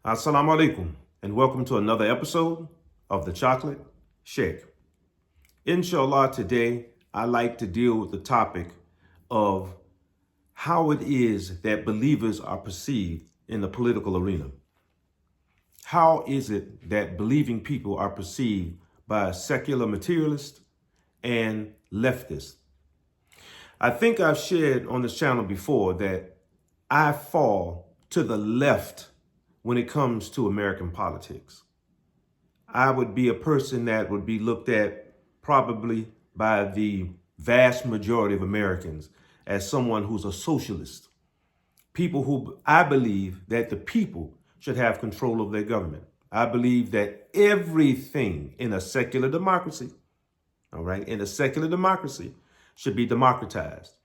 Assalamu alaikum, and welcome to another episode of the Chocolate Shake. Inshallah, today I like to deal with the topic of how it is that believers are perceived in the political arena. How is it that believing people are perceived by secular materialists and leftists? I think I've shared on this channel before that I fall to the left when it comes to American politics. I would be a person that would be looked at probably by the vast majority of Americans as someone who's a socialist. People who I believe that the people should have control of their government. I believe that everything in a secular democracy, should be democratized.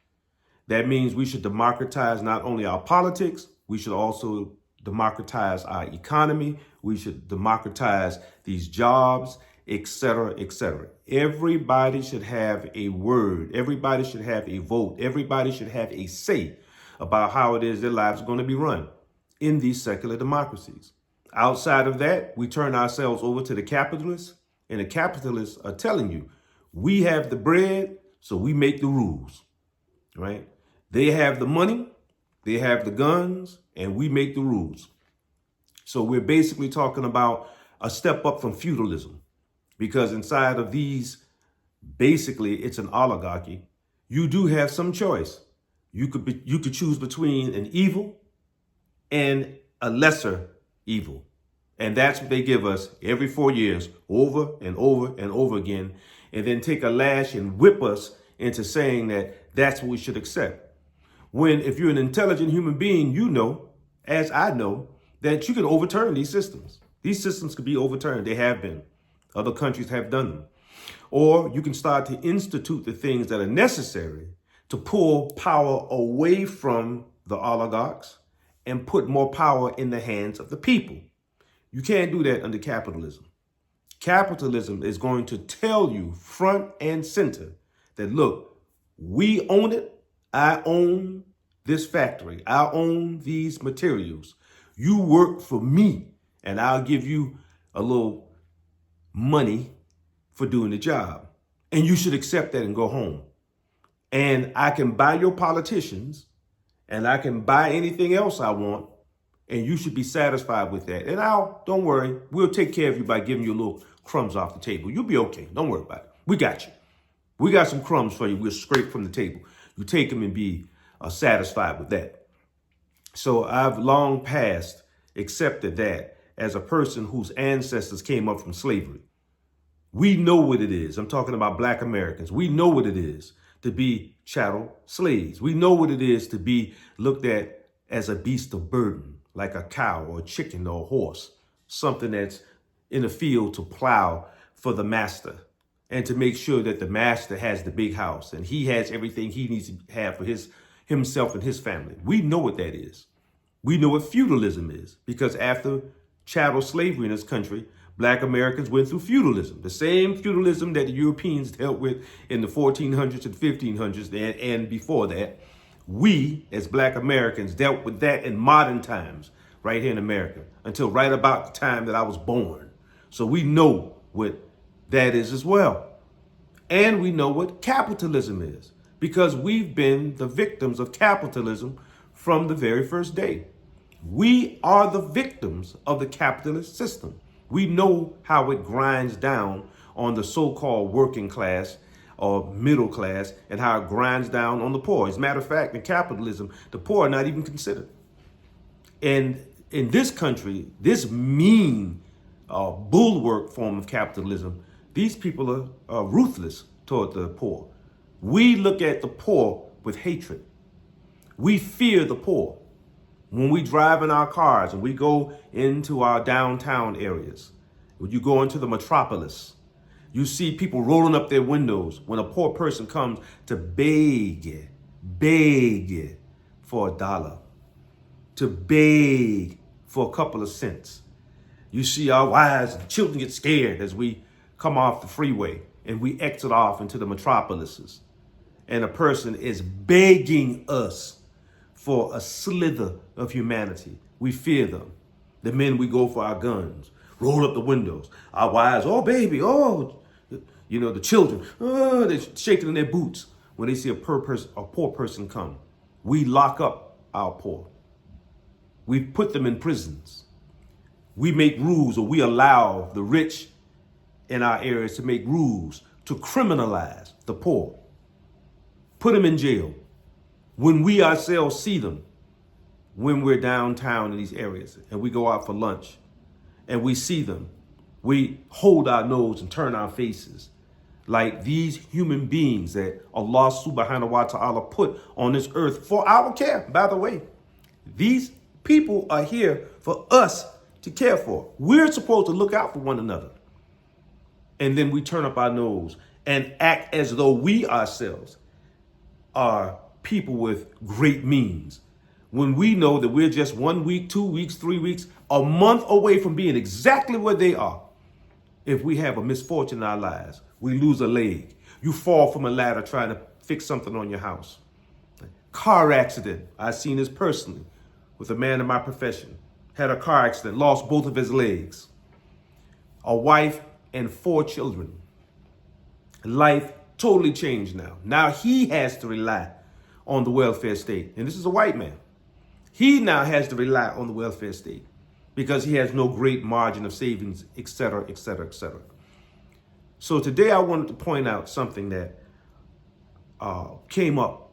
That means we should democratize not only our politics, we should also democratize our economy. We should democratize these jobs, etc., etc. Everybody should have a word. Everybody should have a vote. Everybody should have a say about how it is their lives are going to be run in these secular democracies. Outside of that, we turn ourselves over to the capitalists, and the capitalists are telling you, we have the bread, so we make the rules, right? They have the money, they have the guns, and we make the rules. So we're basically talking about a step up from feudalism, because inside of these, basically it's an oligarchy. You do have some choice. You could choose between an evil and a lesser evil. And that's what they give us every 4 years, over and over and over again, and then take a lash and whip us into saying that that's what we should accept. When if you're an intelligent human being, you know, as I know, that you can overturn these systems. These systems could be overturned. They have been. Other countries have done them. Or you can start to institute the things that are necessary to pull power away from the oligarchs and put more power in the hands of the people. You can't do that under capitalism. Capitalism is going to tell you front and center that, look, we own it. I own this factory. I own these materials. You work for me, and I'll give you a little money for doing the job. And you should accept that and go home. And I can buy your politicians, and I can buy anything else I want, and you should be satisfied with that. And don't worry, we'll take care of you by giving you a little crumbs off the table. You'll be okay. Don't worry about it. We got you. We got some crumbs for you. We'll scrape from the table. You take them and be satisfied with that. So I've long past accepted that as a person whose ancestors came up from slavery. We know what it is. I'm talking about Black Americans. We know what it is to be chattel slaves. We know what it is to be looked at as a beast of burden, like a cow or a chicken or a horse, something that's in the field to plow for the master and to make sure that the master has the big house and he has everything he needs to have for himself and his family. We know what that is. We know what feudalism is, because after chattel slavery in this country, Black Americans went through feudalism, the same feudalism that the Europeans dealt with in the 1400s and 1500s and before that. We, as Black Americans, dealt with that in modern times right here in America until right about the time that I was born. So we know what that is as well. And we know what capitalism is, because we've been the victims of capitalism from the very first day. We are the victims of the capitalist system. We know how it grinds down on the so-called working class or middle class, and how it grinds down on the poor. As a matter of fact, in capitalism, the poor are not even considered. And in this country, this mean bulwark form of capitalism, these people are ruthless toward the poor. We look at the poor with hatred. We fear the poor. When we drive in our cars and we go into our downtown areas, when you go into the metropolis, you see people rolling up their windows when a poor person comes to beg for $1, to beg for a couple of cents. You see our wives and children get scared as we come off the freeway and we exit off into the metropolises. And a person is begging us for a slither of humanity. We fear them. The men, we go for our guns, roll up the windows. Our wives, oh, baby, oh. The children, oh, they're shaking in their boots when they see a poor person come. We lock up our poor. We put them in prisons. We make rules, or we allow the rich in our areas to make rules to criminalize the poor, put them in jail. When we ourselves see them, when we're downtown in these areas and we go out for lunch and we see them, we hold our nose and turn our faces like these human beings that Allah subhanahu wa ta'ala put on this earth for our care. By the way, these people are here for us to care for. We're supposed to look out for one another. And then we turn up our nose and act as though we ourselves are people with great means, when we know that we're just 1 week, 2 weeks, 3 weeks, a month away from being exactly where they are. If we have a misfortune in our lives, we lose a leg, you fall from a ladder trying to fix something on your house. Car accident. I've seen this personally with a man in my profession. Had a car accident, lost both of his legs. A wife and 4 children. Life totally changed now. Now he has to rely on the welfare state. And this is a white man. He now has to rely on the welfare state because he has no great margin of savings, et cetera, et cetera, et cetera. So today I wanted to point out something that came up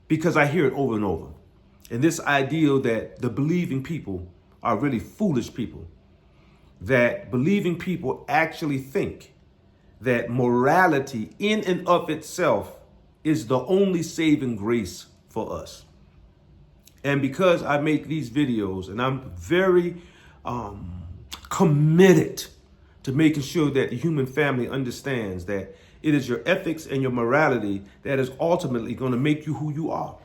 because I hear it over and over. And this idea that the believing people are really foolish people, that believing people actually think that morality in and of itself is the only saving grace for us. And because I make these videos and I'm very committed to making sure that the human family understands that it is your ethics and your morality that is ultimately going to make you who you are.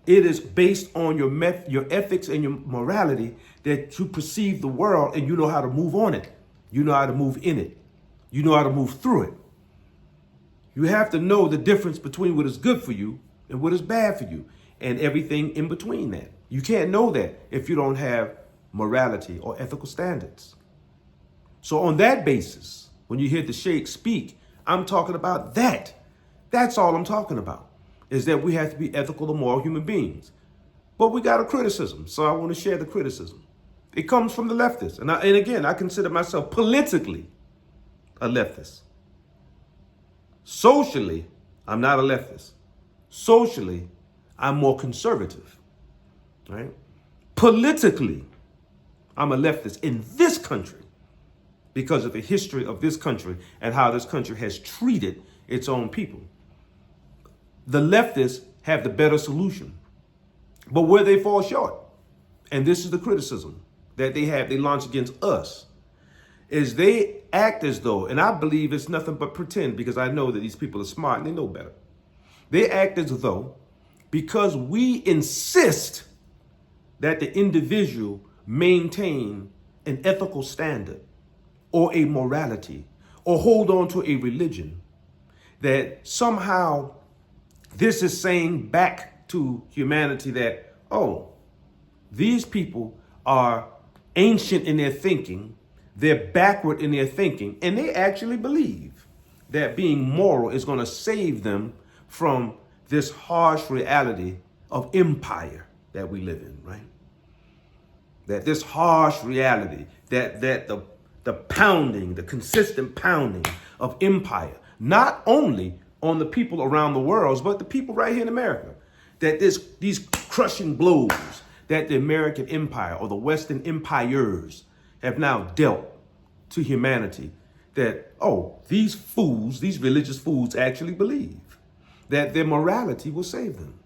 It is based on your ethics and your morality that you perceive the world and you know how to move on it. You know how to move in it. You know how to move through it. You have to know the difference between what is good for you and what is bad for you and everything in between that. You can't know that if you don't have morality or ethical standards. So on that basis, when you hear the Sheikh speak, I'm talking about that. That's all I'm talking about, is that we have to be ethical and moral human beings. But we got a criticism, so I want to share the criticism. It comes from the leftists. And again, I consider myself politically a leftist. Socially, I'm not a leftist. Socially, I'm more conservative, right? Politically, I'm a leftist in this country because of the history of this country and how this country has treated its own people. The leftists have the better solution, but where they fall short, and this is the criticism that they launch against us, is they act as though, and I believe it's nothing but pretend because I know that these people are smart and they know better. They act as though because we insist that the individual maintain an ethical standard or a morality or hold on to a religion, that somehow this is saying back to humanity that, oh, these people are ancient in their thinking, they're backward in their thinking, and they actually believe that being moral is going to save them from this harsh reality of empire that we live in, right? That this harsh reality, that the pounding, the consistent pounding of empire, not only on the people around the world, but the people right here in America, that these crushing blows that the American empire or the Western empires have now dealt to humanity, that, oh, these fools, these religious fools actually believe that their morality will save them,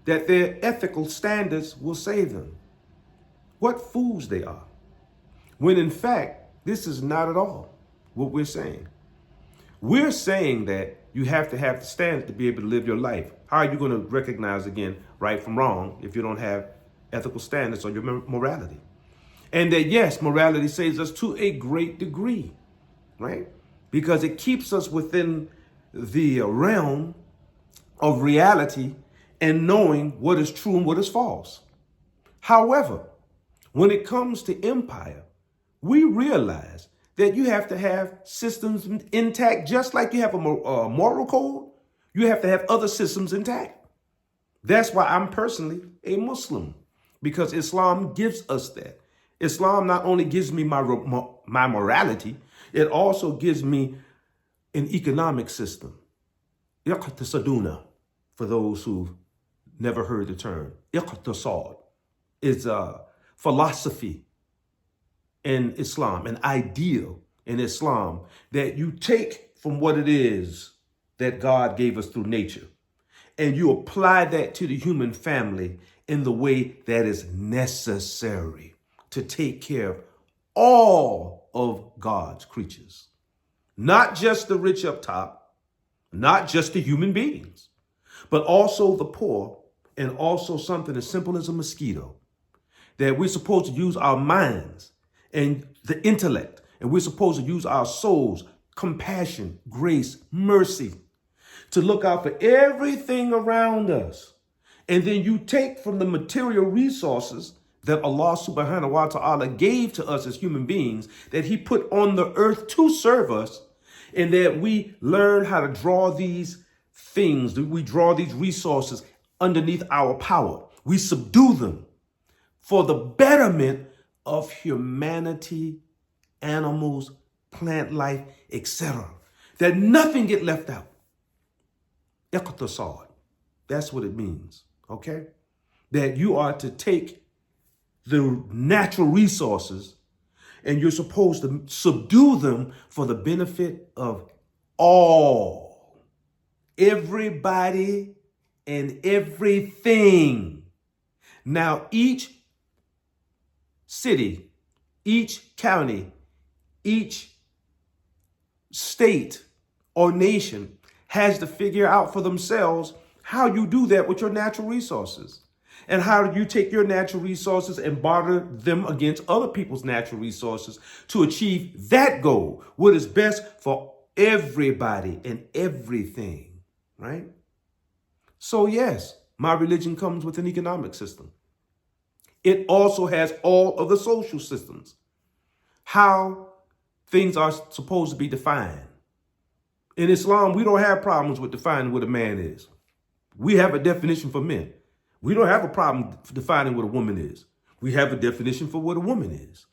that their ethical standards will save them. What fools they are. When in fact, this is not at all what we're saying. We're saying that you have to have the standard to be able to live your life. How are you going to recognize, again, right from wrong if you don't have ethical standards or your morality? And that, yes, morality saves us to a great degree, right? Because it keeps us within the realm of reality and knowing what is true and what is false. However, When it comes to empire, we realize that you have to have systems intact, just like you have a moral code. You have to have other systems intact. That's why I'm personally a Muslim, because Islam gives us that. Islam not only gives me my morality, it also gives me an economic system. Iqtisaduna, for those who've never heard the term. Iqtisad is a philosophy in Islam, an ideal in Islam that you take from what it is that God gave us through nature, and you apply that to the human family in the way that is necessary to take care of all of God's creatures. Not just the rich up top, not just the human beings, but also the poor, and also something as simple as a mosquito. That we're supposed to use our minds and the intellect, and we're supposed to use our souls, compassion, grace, mercy, to look out for everything around us. And then you take from the material resources that Allah subhanahu wa ta'ala gave to us as human beings, that he put on the earth to serve us, and that we learn how to draw these things, we draw these resources underneath our power. We subdue them for the betterment of humanity, animals, plant life, etc. That nothing get left out. Iqtisad. That's what it means, okay? That you are to take the natural resources and you're supposed to subdue them for the benefit of all, everybody and everything. Now, each city, each county, each state or nation has to figure out for themselves how you do that with your natural resources. And how do you take your natural resources and barter them against other people's natural resources to achieve that goal, what is best for everybody and everything, right? So yes, my religion comes with an economic system. It also has all of the social systems, how things are supposed to be defined. In Islam, we don't have problems with defining what a man is. We have a definition for men. We don't have a problem defining what a woman is. We have a definition for what a woman is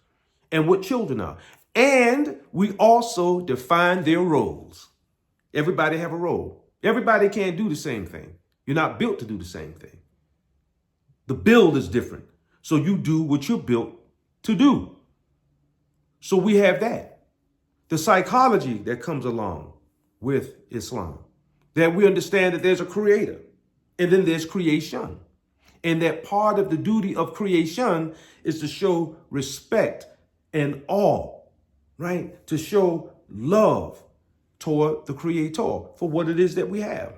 and what children are. And we also define their roles. Everybody have a role. Everybody can't do the same thing. You're not built to do the same thing. The build is different. So you do what you're built to do. So we have that. The psychology that comes along with Islam, that we understand that there's a creator and then there's creation. And that part of the duty of creation is to show respect and awe, right? To show love toward the creator for what it is that we have.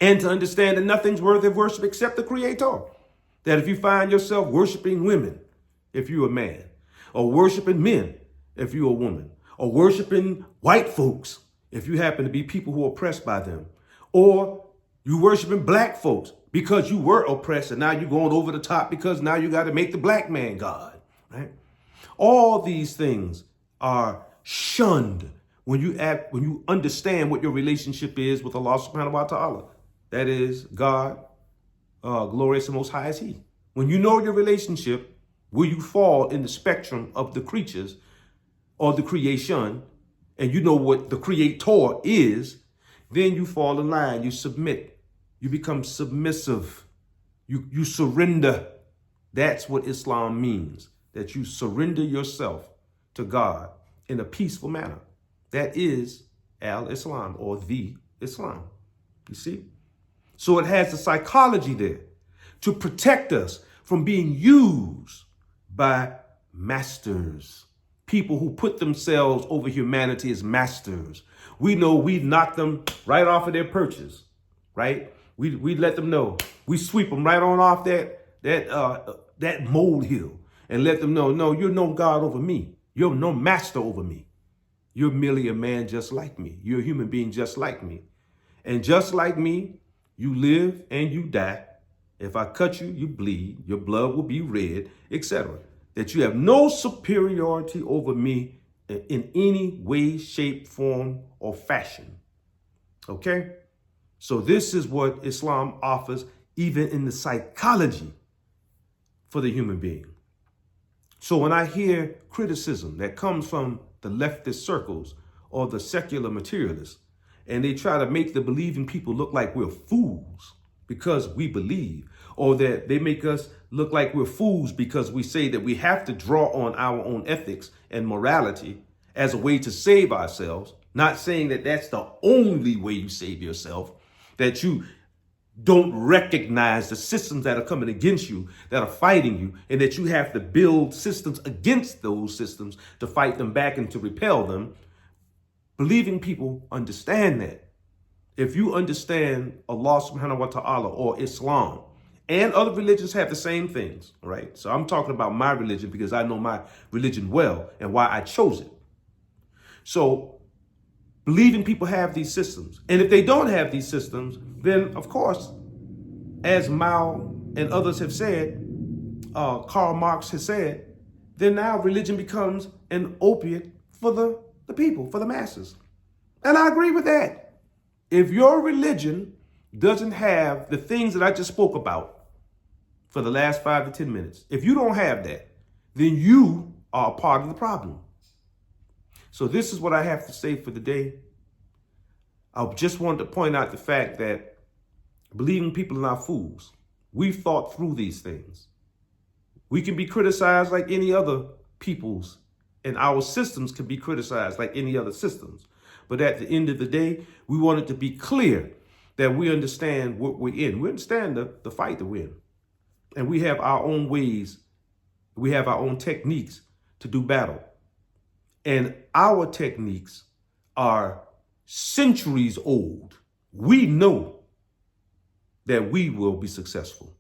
And to understand that nothing's worthy of worship except the creator. That if you find yourself worshiping women, if you're a man, or worshiping men, if you're a woman, or worshiping white folks, if you happen to be people who are oppressed by them, or you worshiping black folks because you were oppressed and now you're going over the top because now you got to make the black man God, right? All these things are shunned when you understand what your relationship is with Allah subhanahu wa ta'ala. That is God, glorious and most high is he. When you know your relationship, where you fall in the spectrum of the creatures or the creation, and you know what the creator is, then you fall in line, you submit. You become submissive. You surrender. That's what Islam means, that you surrender yourself to God in a peaceful manner. That is al-Islam, or the Islam. You see? So it has the psychology there to protect us from being used by masters, people who put themselves over humanity as masters. We know we knock them right off of their perches, right? We let them know. We sweep them right on off that molehill and let them know, no, you're no God over me. You're no master over me. You're merely a man just like me. You're a human being just like me. And just like me, you live and you die. If I cut you, you bleed. Your blood will be red, etc. That you have no superiority over me in any way, shape, form, or fashion. Okay? So this is what Islam offers, even in the psychology for the human being. So when I hear criticism that comes from the leftist circles or the secular materialists, and they try to make the believing people look like we're fools because we believe, or that they make us look like we're fools because we say that we have to draw on our own ethics and morality as a way to save ourselves, not saying that that's the only way you save yourself, that you don't recognize the systems that are coming against you, that are fighting you, and that you have to build systems against those systems to fight them back and to repel them. Believing people understand that. If you understand Allah subhanahu wa ta'ala or Islam, and other religions have the same things, right? So I'm talking about my religion because I know my religion well and why I chose it. So believing people have these systems. And if they don't have these systems, then of course, as Mao and others have said, Karl Marx has said, then now religion becomes an opiate for the people, for the masses. And I agree with that. If your religion doesn't have the things that I just spoke about for the last 5 to 10 minutes, if you don't have that, then you are a part of the problem. So this is what I have to say for the day. I just wanted to point out the fact that believing people are not fools. We've thought through these things. We can be criticized like any other peoples, and our systems can be criticized like any other systems. But at the end of the day, we want it to be clear that we understand what we're in. We understand the fight that we're in. And we have our own ways, we have our own techniques to do battle. And our techniques are centuries old. We know that we will be successful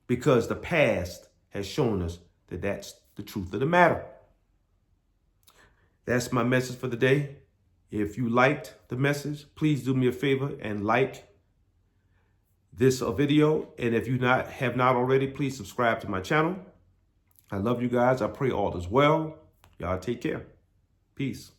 because the past has shown us that that's the truth of the matter. That's my message for the day. If you liked the message, please do me a favor and like this video. And if you have not already, please subscribe to my channel. I love you guys. I pray all is well. Y'all take care. Peace.